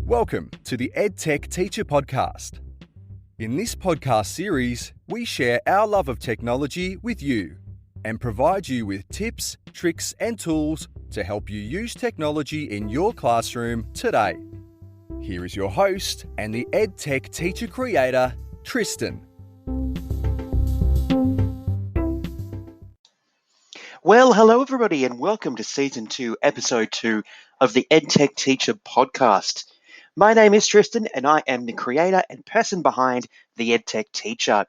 Welcome to the EdTech Teacher Podcast. In this podcast series, we share our love of technology with you and provide you with tips, tricks, and tools to help you use technology in your classroom today. Here is your host and the EdTech Teacher Creator, Tristan. Well, hello everybody and welcome to Season 2, Episode 2 of the EdTech Teacher Podcast. My name is Tristan and I am the creator and person behind the EdTech Teacher.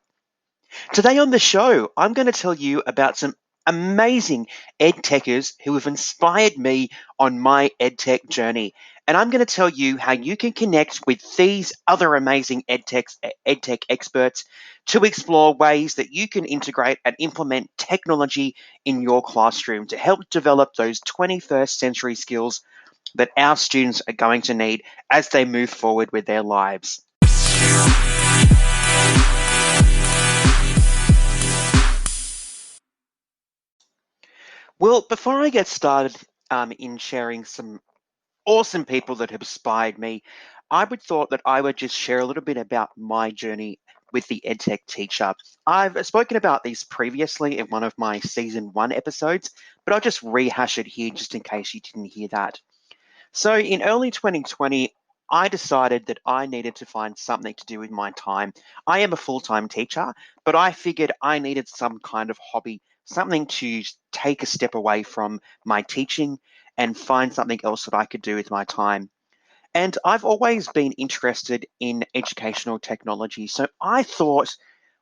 Today on the show, I'm going to tell you about some amazing EdTechers who have inspired me on my EdTech journey. And I'm going to tell you how you can connect with these other amazing EdTech experts to explore ways that you can integrate and implement technology in your classroom to help develop those 21st century skills that our students are going to need as they move forward with their lives. Well, before I get started in sharing some awesome people that have inspired me, I thought that I would just share a little bit about my journey with the EdTech Teacher. I've spoken about these previously in one of my Season 1 episodes, but I'll just rehash it here just in case you didn't hear that. So in early 2020, I decided that I needed to find something to do with my time. I am a full-time teacher, but I figured I needed some kind of hobby, something to take a step away from my teaching and find something else that I could do with my time. And I've always been interested in educational technology. So I thought,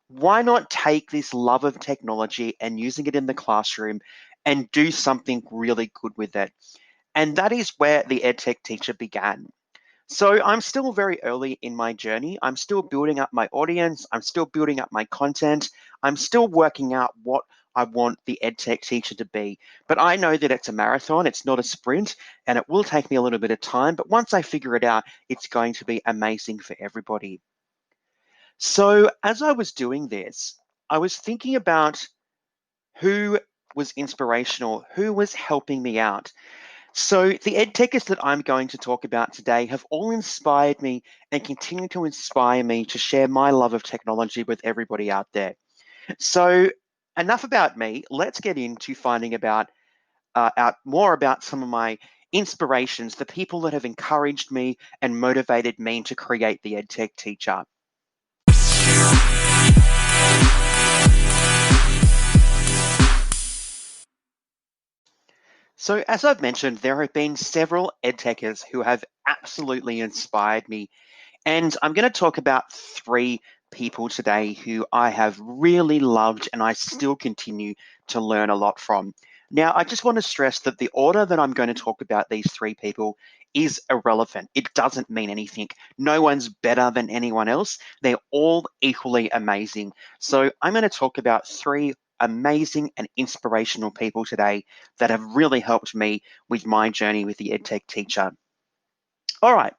why not take this love of technology and using it in the classroom and do something really good with it? And that is where the EdTech Teacher began. So I'm still very early in my journey. I'm still building up my audience. I'm still building up my content. I'm still working out what I want the EdTech Teacher to be. But I know that it's a marathon. It's not a sprint, and it will take me a little bit of time. But once I figure it out, it's going to be amazing for everybody. So as I was doing this, I was thinking about who was inspirational, who was helping me out. So the EdTechers that I'm going to talk about today have all inspired me and continue to inspire me to share my love of technology with everybody out there. So enough about me. Let's get into finding out more about some of my inspirations, the people that have encouraged me and motivated me to create the EdTech Teacher. So as I've mentioned, there have been several EdTechers who have absolutely inspired me. And I'm going to talk about three people today who I have really loved and I still continue to learn a lot from. Now, I just want to stress that the order that I'm going to talk about these three people is irrelevant. It doesn't mean anything. No one's better than anyone else. They're all equally amazing. So I'm going to talk about three amazing and inspirational people today that have really helped me with my journey with the EdTech Teacher. All right.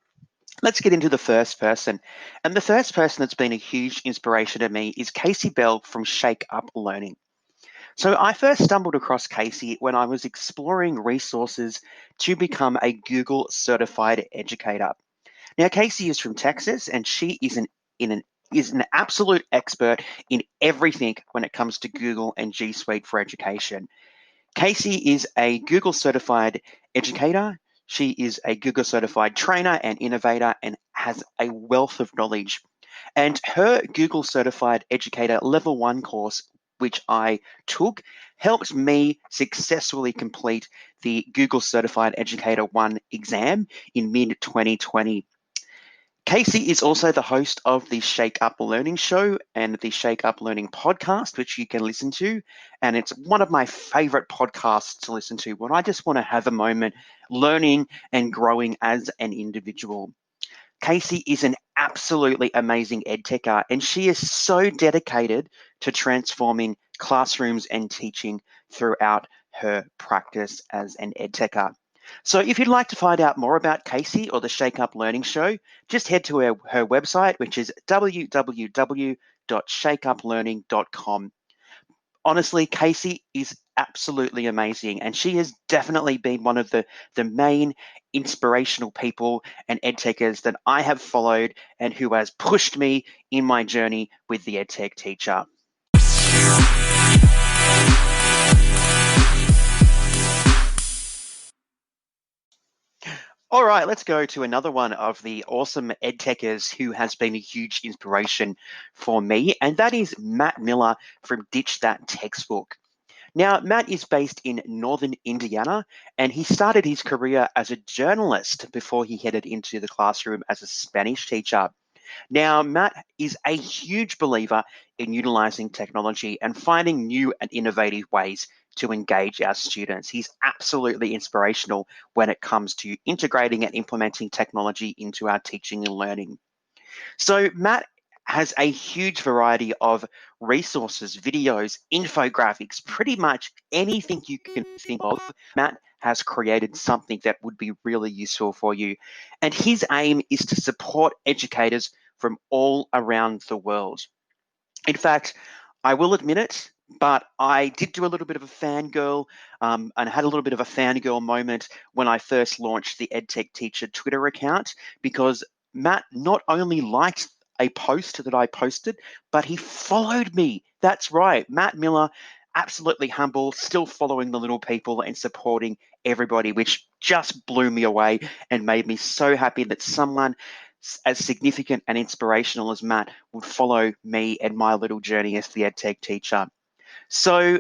Let's get into the first person. And the first person that's been a huge inspiration to me is Casey Bell from Shake Up Learning. So I first stumbled across Casey when I was exploring resources to become a Google certified educator. Now, Casey is from Texas and she is an absolute expert in everything when it comes to Google and G Suite for education. Casey is a Google certified educator. She is a Google certified trainer and innovator and has a wealth of knowledge. And her Google certified educator level 1 course, which I took, helped me successfully complete the Google certified educator 1 exam in mid-2020. Casey is also the host of the Shake Up Learning show and the Shake Up Learning podcast, which you can listen to. And it's one of my favorite podcasts to listen to when I just want to have a moment learning and growing as an individual. Casey is an absolutely amazing EdTecher, and she is so dedicated to transforming classrooms and teaching throughout her practice as an EdTecher. So if you'd like to find out more about Casey or the Shake Up Learning Show, just head to her website, which is www.shakeuplearning.com. Honestly, Casey is absolutely amazing, and she has definitely been one of the main inspirational people and edtechers that I have followed and who has pushed me in my journey with the edtech teacher. All right, let's go to another one of the awesome edtechers who has been a huge inspiration for me, and that is Matt Miller from Ditch That Textbook. Now, Matt is based in northern Indiana, and he started his career as a journalist before he headed into the classroom as a Spanish teacher. Now, Matt is a huge believer in utilizing technology and finding new and innovative ways to engage our students. He's absolutely inspirational when it comes to integrating and implementing technology into our teaching and learning. So Matt has a huge variety of resources, videos, infographics, pretty much anything you can think of. Matt has created something that would be really useful for you. And his aim is to support educators from all around the world. In fact, I will admit it, but I did do a little bit of a fangirl and had a little bit of a fangirl moment when I first launched the EdTech Teacher Twitter account because Matt not only liked a post that I posted, but he followed me. That's right, Matt Miller, absolutely humble, still following the little people and supporting everybody, which just blew me away and made me so happy that someone as significant and inspirational as Matt would follow me and my little journey as the EdTech teacher. So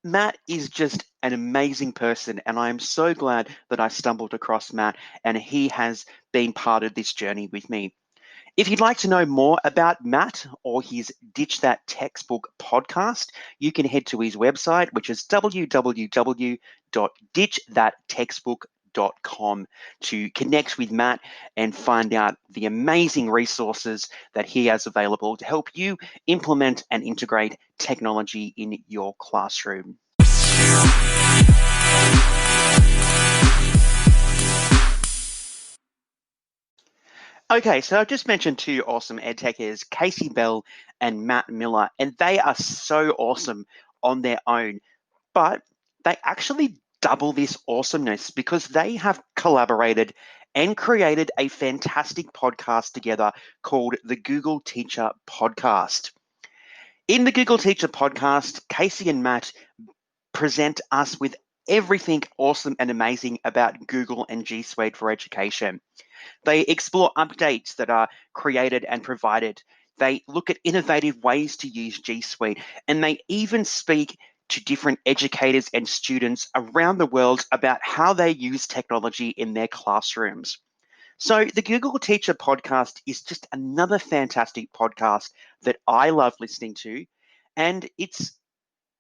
Matt is just an amazing person, and I am so glad that I stumbled across Matt and he has been part of this journey with me. If you'd like to know more about Matt or his Ditch That Textbook podcast, you can head to his website, which is www.ditchthattextbook.com to connect with Matt and find out the amazing resources that he has available to help you implement and integrate technology in your classroom. Okay, so I've just mentioned two awesome edtechers, Casey Bell and Matt Miller, and they are so awesome on their own, but they actually double this awesomeness because they have collaborated and created a fantastic podcast together called the Google Teacher Podcast. In the Google Teacher Podcast, Casey and Matt present us with everything awesome and amazing about Google and G Suite for Education. They explore updates that are created and provided. They look at innovative ways to use G Suite, and they even speak to different educators and students around the world about how they use technology in their classrooms. So, the Google Teacher Podcast is just another fantastic podcast that I love listening to, and it's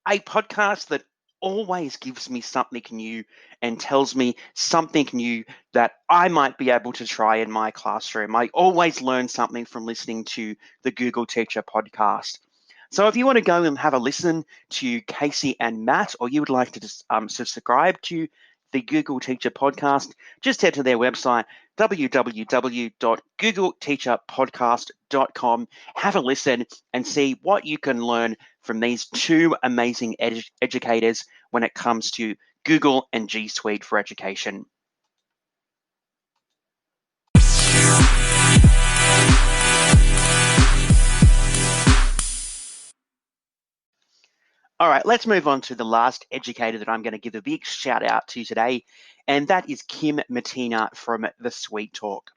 a podcast that always gives me something new and tells me something new that I might be able to try in my classroom. I always learn something from listening to the Google Teacher Podcast. So if you want to go and have a listen to Casey and Matt, or you would like to subscribe to the Google Teacher Podcast, just head to their website, www.googleteacherpodcast.com. Have a listen and see what you can learn from these two amazing educators when it comes to Google and G Suite for Education. All right, let's move on to the last educator that I'm going to give a big shout out to today, and that is Kim Matina from the Sweet Talk.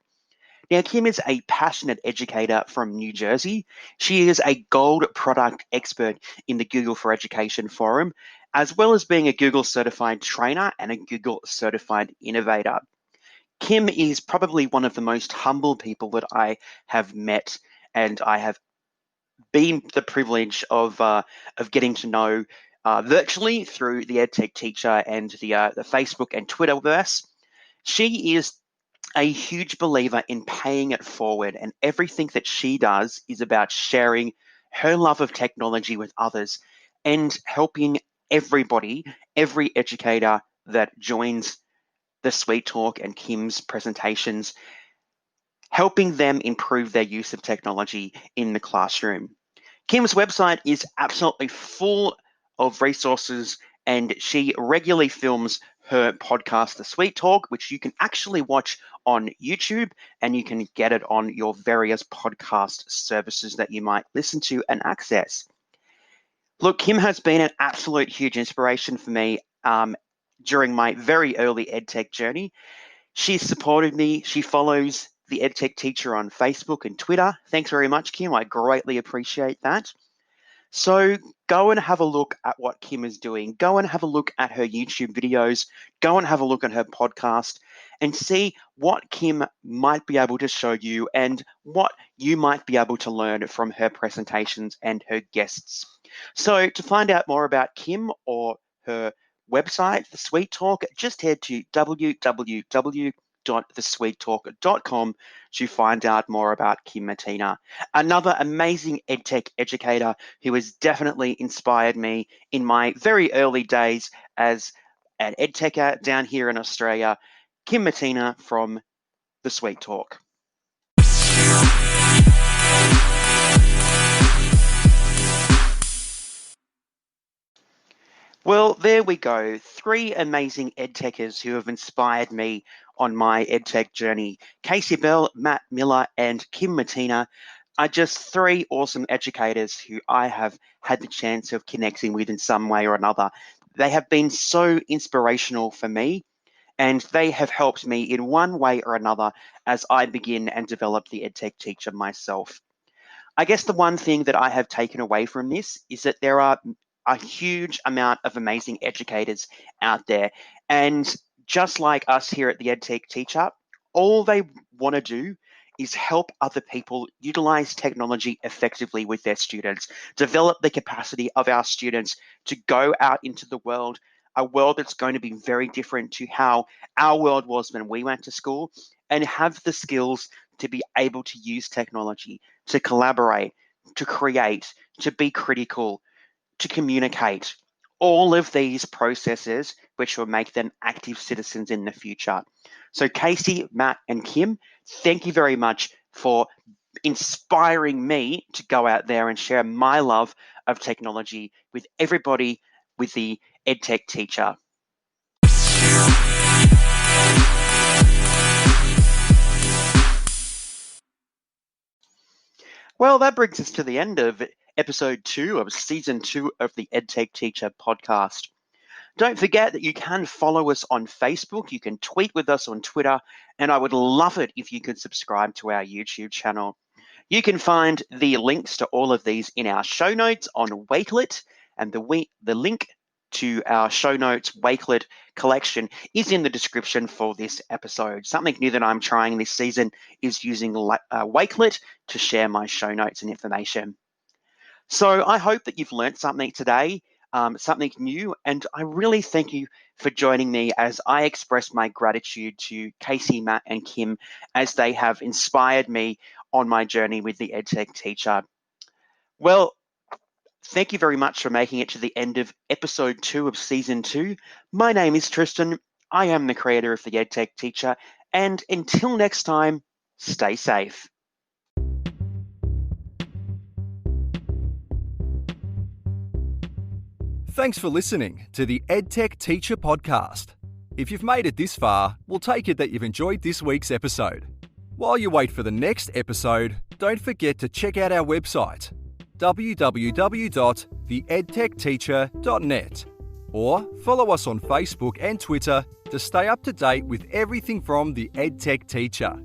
Now, Kim is a passionate educator from New Jersey. She is a gold product expert in the Google for Education forum, as well as being a Google certified trainer and a Google certified innovator. Kim is probably one of the most humble people that I have met, and I have been the privilege of getting to know virtually through the EdTech Teacher and the Facebook and Twitterverse. She is a huge believer in paying it forward, and everything that she does is about sharing her love of technology with others and helping everybody, every educator that joins the Sweet Talk and Kim's presentations, helping them improve their use of technology in the classroom. Kim's website is absolutely full of resources, and she regularly films her podcast, The Sweet Talk, which you can actually watch on YouTube, and you can get it on your various podcast services that you might listen to and access. Look, Kim has been an absolute huge inspiration for me during my very early EdTech journey. She's supported me. She follows the EdTech Teacher on Facebook and Twitter. Thanks very much, Kim. I greatly appreciate that. So go and have a look at what Kim is doing. Go and have a look at her YouTube videos. Go and have a look at her podcast and see what Kim might be able to show you and what you might be able to learn from her presentations and her guests. So to find out more about Kim or her website, The Sweet Talk, just head to www.thesweettalk.com to find out more about Kim Mattina, another amazing EdTech educator who has definitely inspired me in my very early days as an EdTecher down here in Australia. Kim Mattina from The Sweet Talk. Well, there we go. 3 amazing EdTechers who have inspired me on my EdTech journey. Casey Bell, Matt Miller, and Kim Mattina are just 3 awesome educators who I have had the chance of connecting with in some way or another. They have been so inspirational for me, and they have helped me in one way or another as I begin and develop the EdTech Teacher myself. I guess the one thing that I have taken away from this is that there are a huge amount of amazing educators out there. And just like us here at the EdTech Teacher, all they want to do is help other people utilize technology effectively with their students, develop the capacity of our students to go out into the world, a world that's going to be very different to how our world was when we went to school, and have the skills to be able to use technology, to collaborate, to create, to be critical, to communicate, all of these processes which will make them active citizens in the future. So Casey, Matt, and Kim, thank you very much for inspiring me to go out there and share my love of technology with everybody with the EdTech Teacher. Well, that brings us to the end of episode 2 of season 2 of the EdTech Teacher podcast. Don't forget that you can follow us on Facebook, you can tweet with us on Twitter, and I would love it if you could subscribe to our YouTube channel. You can find the links to all of these in our show notes on Wakelet, and the link to our show notes Wakelet collection is in the description for this episode. Something new that I'm trying this season is using Wakelet to share my show notes and information. So I hope that you've learned something today, something new, and I really thank you for joining me as I express my gratitude to Casey, Matt, and Kim as they have inspired me on my journey with the EdTech Teacher. Well, thank you very much for making it to the end of episode 2 of season 2. My name is Tristan. I am the creator of the EdTech Teacher, and until next time, stay safe. Thanks for listening to the EdTech Teacher podcast. If you've made it this far, we'll take it that you've enjoyed this week's episode. While you wait for the next episode, don't forget to check out our website, www.theedtechteacher.net, or follow us on Facebook and Twitter to stay up to date with everything from the EdTech Teacher.